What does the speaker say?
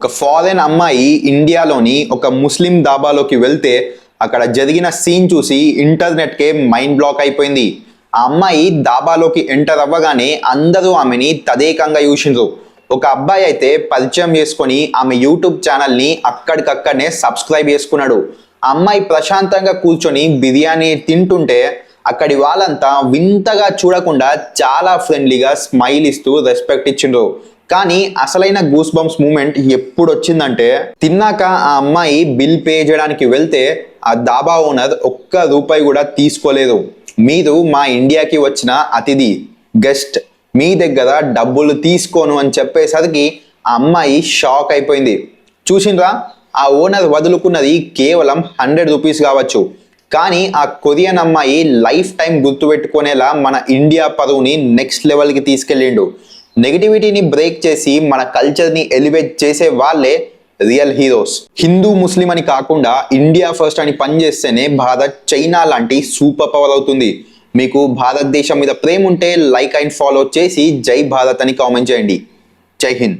ఒక ఫారెన్ అమ్మాయి ఇండియాలోని ఒక ముస్లిం దాబాలోకి వెళ్తే అక్కడ జరిగిన సీన్ చూసి ఇంటర్నెట్కే మైండ్ బ్లాక్ అయిపోయింది. ఆ అమ్మాయి దాబాలోకి ఎంటర్ అవ్వగానే అందరూ ఆమెని తదేకంగా చూసిండ్రు. ఒక అబ్బాయి అయితే పరిచయం చేసుకొని ఆమె యూట్యూబ్ ఛానల్ని అక్కడికక్కడనే సబ్స్క్రైబ్ చేసుకున్నాడు. ఆ అమ్మాయి ప్రశాంతంగా కూర్చొని బిర్యానీ తింటుంటే అక్కడి వాళ్ళంతా వింతగా చూడకుండా చాలా ఫ్రెండ్లీగా స్మైల్ ఇస్తూ రెస్పెక్ట్ ఇచ్చిండ్రు. కానీ అసలైన గూస్ బంప్స్ మూమెంట్ ఎప్పుడు వచ్చిందంటే, తిన్నాక ఆ అమ్మాయి బిల్ పే చేయడానికి వెళ్తే ఆ దాబా ఓనర్ ఒక్క రూపాయి కూడా తీసుకోలేదు. మీరు మా ఇండియాకి వచ్చిన అతిథి, గెస్ట్, మీ దగ్గర డబ్బులు తీసుకోను అని చెప్పేసరికి ఆ అమ్మాయి షాక్ అయిపోయింది. చూసిండ్రా, ఆ ఓనర్ వదులుకున్నది కేవలం 100 రూపీస్ కావచ్చు, కానీ ఆ కొరియన్ అమ్మాయి లైఫ్ టైం గుర్తుపెట్టుకునేలా మన ఇండియా పరువుని నెక్స్ట్ లెవెల్కి తీసుకెళ్ళిండు. నెగిటివిటీని బ్రేక్ చేసి మన కల్చర్ని ఎలివేట్ చేసే వాళ్ళే రియల్ హీరోస్. హిందూ ముస్లిం అని కాకుండా ఇండియా ఫస్ట్ అని పనిచేస్తేనే భారత్ చైనా లాంటి సూపర్ పవర్ అవుతుంది. మీకు భారతదేశం మీద ప్రేమ ఉంటే లైక్ అండ్ ఫాలో చేసి జై భారత్ అని కామెంట్ చేయండి. జై హింద్.